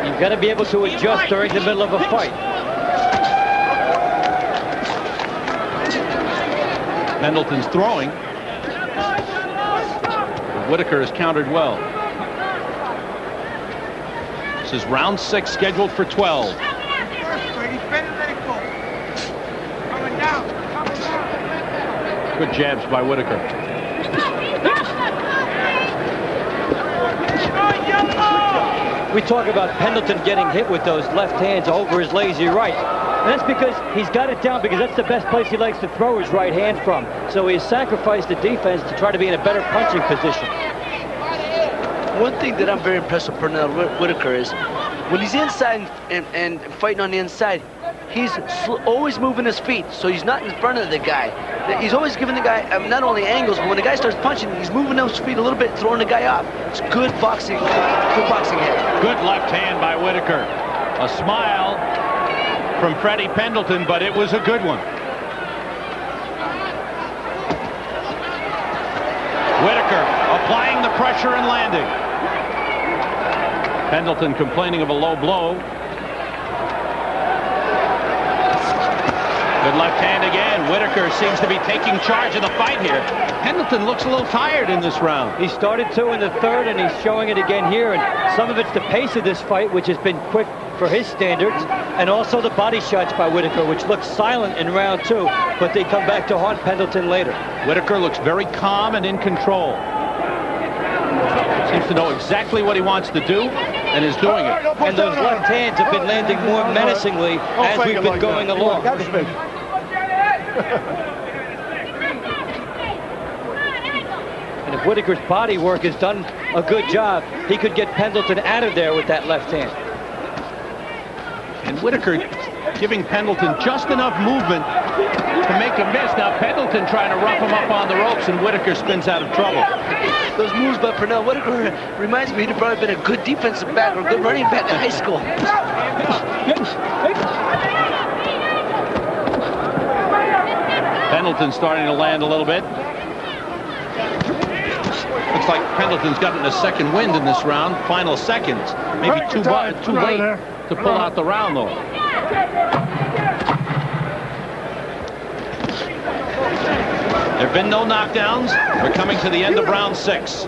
You've got to be able to adjust during the middle of a fight. Pendleton's throwing. Whitaker has countered well. This is round 6, scheduled for 12. Good jabs by Whitaker. We talk about Pendleton getting hit with those left hands over his lazy right. And that's because he's got it down, because that's the best place he likes to throw his right hand from. So he's sacrificed the defense to try to be in a better punching position. One thing that I'm very impressed with Pernell Whitaker is when he's inside and fighting on the inside, he's always moving his feet, so he's not in front of the guy. He's always giving the guy not only angles, but when the guy starts punching, he's moving those feet a little bit, throwing the guy off. It's good boxing, good boxing hand. Good left hand by Whitaker. A smile from Freddie Pendleton, but it was a good one. Whitaker applying the pressure and landing. Pendleton complaining of a low blow. Good left hand again. Whitaker seems to be taking charge of the fight here. Pendleton looks a little tired in this round. He started to in the third, and he's showing it again here. And some of it's the pace of this fight, which has been quick for his standards, and also the body shots by Whitaker, which looked silent in round 2, but they come back to haunt Pendleton later. Whitaker looks very calm and in control. Seems to know exactly what he wants to do and is doing it. And those left hands have been landing more menacingly as we've been going along. And if Whitaker's body work has done a good job, he could get Pendleton out of there with that left hand. And Whitaker giving Pendleton just enough movement to make him miss. Now Pendleton trying to rough him up on the ropes, and Whitaker spins out of trouble. Those moves by Pernell Whitaker reminds me he'd probably been a good defensive back or a good running back in high school. Pendleton starting to land a little bit. Looks like Pendleton's gotten a second wind in this round. Final seconds. Maybe too late to pull out the round, though. There have been no knockdowns. We're coming to the end of round 6.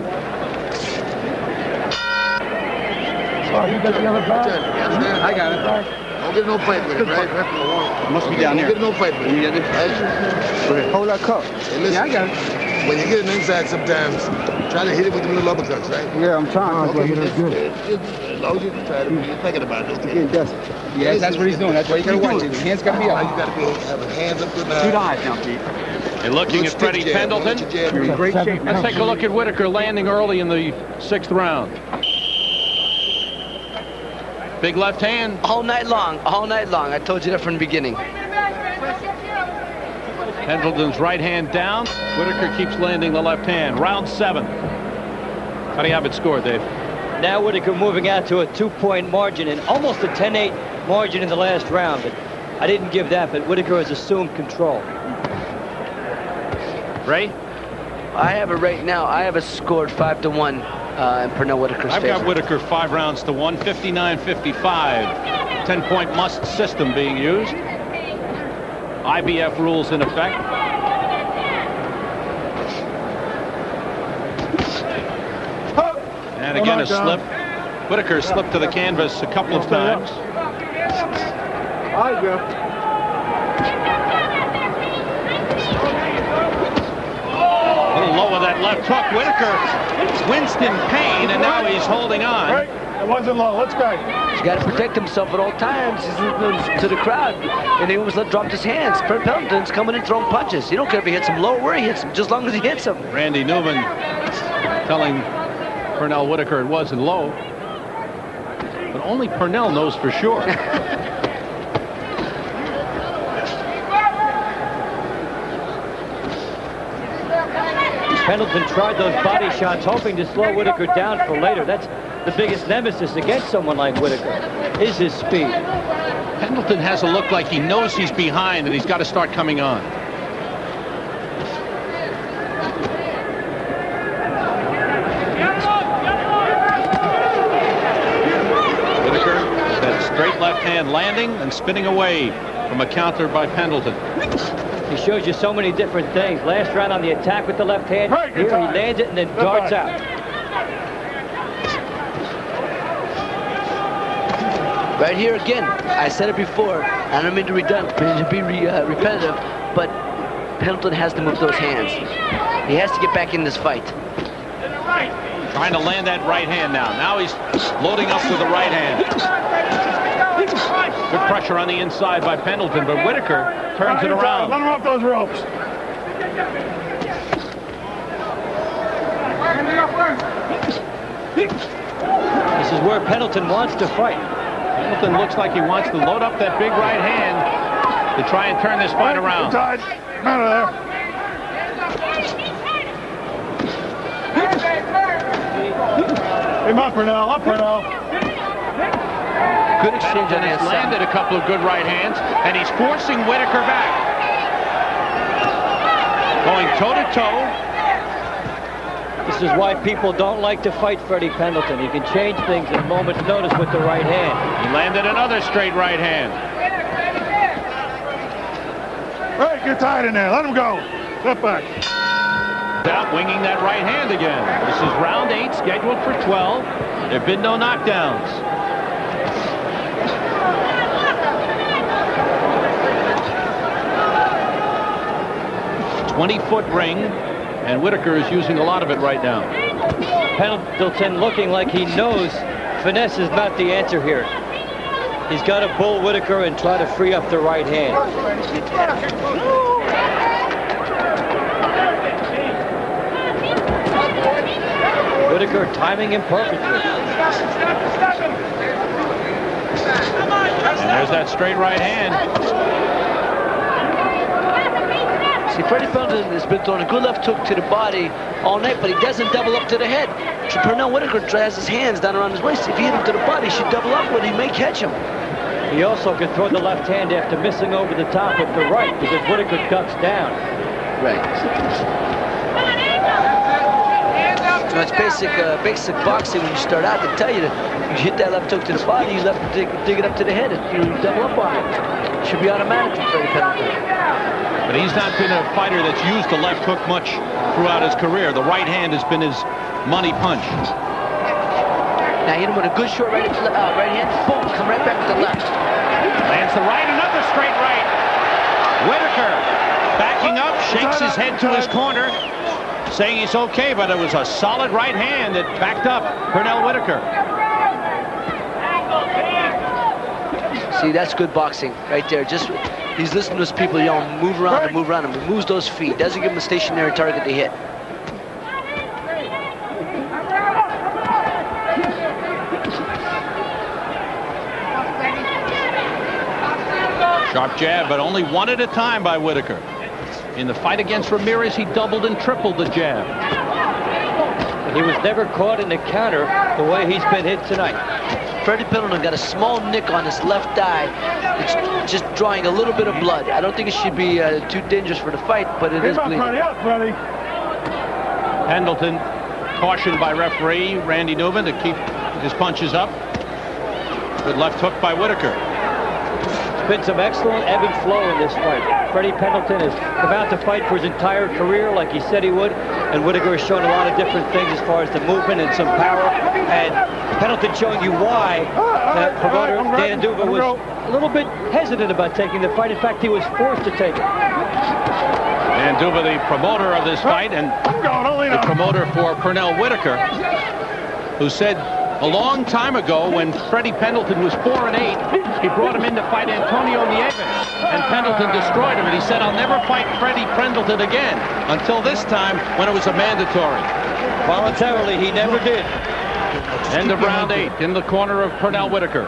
Oh, you got the other guy? I got it. Don't get no fight with it, right? Must be down there. Don't get no fight with it. Right? Hold that cup. Hey, listen, yeah, I got it. when you get an inside sometimes, try to hit it with the little uppercuts, right? Yeah, I'm trying. Okay, that's good. As long as you try to, you're thinking about it. Getting dusty. Yeah, that's what he's doing. That's why you gotta watch it. His hands gotta be up. You gotta have hands up good now. Shoot eyes now, Pete. You're looking at Freddie Pendleton. You're in great shape. Let's take a look at Whitaker landing early in the 6th round. Big left hand. All night long, all night long. I told you that from the beginning. Pendleton's right hand down. Whitaker keeps landing the left hand. Round 7. How do you have it scored, Dave? Now Whitaker moving out to a 2-point margin and almost a 10-8 margin in the last round. But I didn't give that, but Whitaker has assumed control. Ray? I have it right now. I have it scored 5-1 in Pernell Whitaker's I've favor. got Whitaker 5 rounds to 1, 59-55. 10-point must system being used. IBF rules in effect. And again a slip. Whitaker slipped to the canvas a couple of times. All right, Jeff. A little low with that left hook. Whitaker winced in pain, and now he's holding on. Right. It wasn't low. Let's go. He's got to protect himself at all times. He's listening to the crowd, and he almost dropped his hands. Pendleton's coming in throwing punches. You don't care if he hits him low or where he hits him, just as long as he hits him. Randy Newman telling Pernell Whitaker it wasn't low. But only Pernell knows for sure. Pendleton tried those body shots, hoping to slow Whitaker down for later. That's the biggest nemesis against someone like Whitaker, is his speed. Pendleton has a look like he knows he's behind and he's got to start coming on. Straight left hand landing and spinning away from a counter by Pendleton. He shows you so many different things. Last round on the attack with the left hand. Here he lands it and then darts out. Right here again, I said it before, I don't mean to be repetitive, but Pendleton has to move those hands. He has to get back in this fight. Trying to land that right hand now. Now he's loading up with the right hand. Good pressure on the inside by Pendleton, but Whitaker turns it around. Let him off those ropes. This is where Pendleton wants to fight. Pendleton looks like he wants to load up that big right hand to try and turn this fight around. Out of there. Hey, up, Pernell. Up, Pernell. Good exchange on the He's inside. landed a couple of good right hands, and he's forcing Whitaker back. Going toe-to-toe. This is why people don't like to fight Freddie Pendleton. He can change things at a moment's notice with the right hand. He landed another straight right hand. Right, get tied in there. Let him go. Step back. Out winging that right hand again. This is round 8, scheduled for 12. There have been no knockdowns. It's a 20-foot ring, and Whitaker is using a lot of it right now. Pendleton looking like he knows finesse is not the answer here. He's got to bull Whitaker and try to free up the right hand. Whitaker timing him perfectly. And there's that straight right hand. See, Freddie Pendleton has been throwing a good left hook to the body all night, but he doesn't double up to the head. Pernell Whitaker has his hands down around his waist. If he hit him to the body, he should double up, but he may catch him. He also could throw the left hand after missing over the top with the right because Whitaker ducks down. Right. So it's basic boxing when you start out. They tell you that you hit that left hook to the body, you left dig it up to the head, and you double up on it. Should be automatic for Freddie Pendleton. But he's not been a fighter that's used the left hook much throughout his career. The right hand has been his money punch. Now hit him with a good short right hand. Boom, come right back with the left. Lands the right, another straight right. Whitaker backing up, shakes his head to his corner, saying he's okay, but it was a solid right hand that backed up Pernell Whitaker. See, that's good boxing right there. Just he's listening to his people yelling, move around and move around him. He moves those feet, doesn't give him a stationary target to hit. Sharp jab, but only one at a time by Whitaker. In the fight against Ramirez, he doubled and tripled the jab. But he was never caught in the counter the way he's been hit tonight. Freddie Pendleton got a small nick on his left eye. It's just drawing a little bit of blood. I don't think it should be too dangerous for the fight, but it is bleeding. Freddie. Pendleton cautioned by referee Randy Newman to keep his punches up. Good left hook by Whitaker. Been some excellent ebb and flow in this fight. Freddie Pendleton is about to fight for his entire career like he said he would, and Whitaker has shown a lot of different things as far as the movement and some power, and Pendleton showing you why that promoter Dan Duva was a little bit hesitant about taking the fight. In fact, he was forced to take it. Dan Duva, the promoter of this fight, and the promoter for Pernell Whitaker, who said a long time ago when Freddie Pendleton was 4-8, he brought him in to fight Antonio Nieves, and Pendleton destroyed him, and he said, I'll never fight Freddie Pendleton again, until this time when it was a mandatory. Voluntarily, he never did. End of round 8, in the corner of Pernell Whitaker.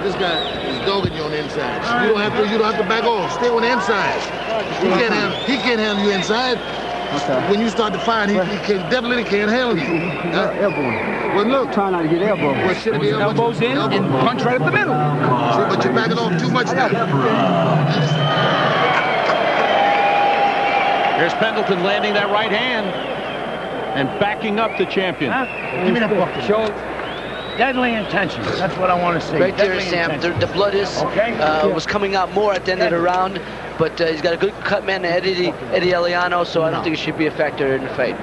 This guy is dogging you on the inside. You don't have to back off. Stay on the inside. He can't handle you inside. Okay. When you start to fight, he definitely can't handle you. Elbow. Well, look. Try not to get elbow. Well, shit, elbows in and punch right up the middle. See, but you're backing off too much now. Here's Pendleton landing that right hand and backing up the champion. Give me that book. Deadly intentions. That's what I want to see. Right there, Deadly Sam. intentions. The blood is was coming out more at the end of the round, but he's got a good cut man, Eddie Eliano, so I don't think it should be a factor in the fight.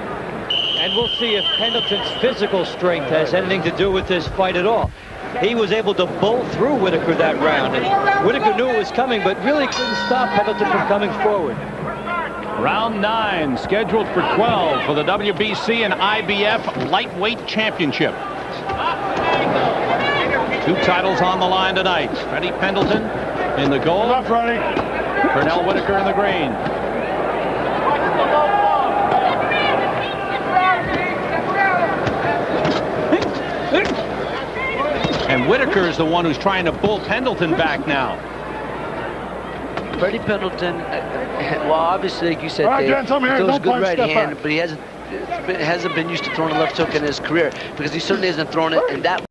And we'll see if Pendleton's physical strength has anything to do with this fight at all. He was able to bowl through Whitaker that round. And Whitaker knew it was coming, but really couldn't stop Pendleton from coming forward. Round 9, scheduled for 12 for the WBC and IBF Lightweight Championship. 2 titles on the line tonight. Freddie Pendleton in the gold. Come on, Freddie. Pernell Whitaker in the green. And Whitaker is the one who's trying to pull Pendleton back now. Freddie Pendleton, well, obviously, like you said, All right, Dave, gents, I'm here. he throws a Don't good punch, right step hand, back. but he hasn't been used to throwing a left hook in his career, because he certainly hasn't thrown it in that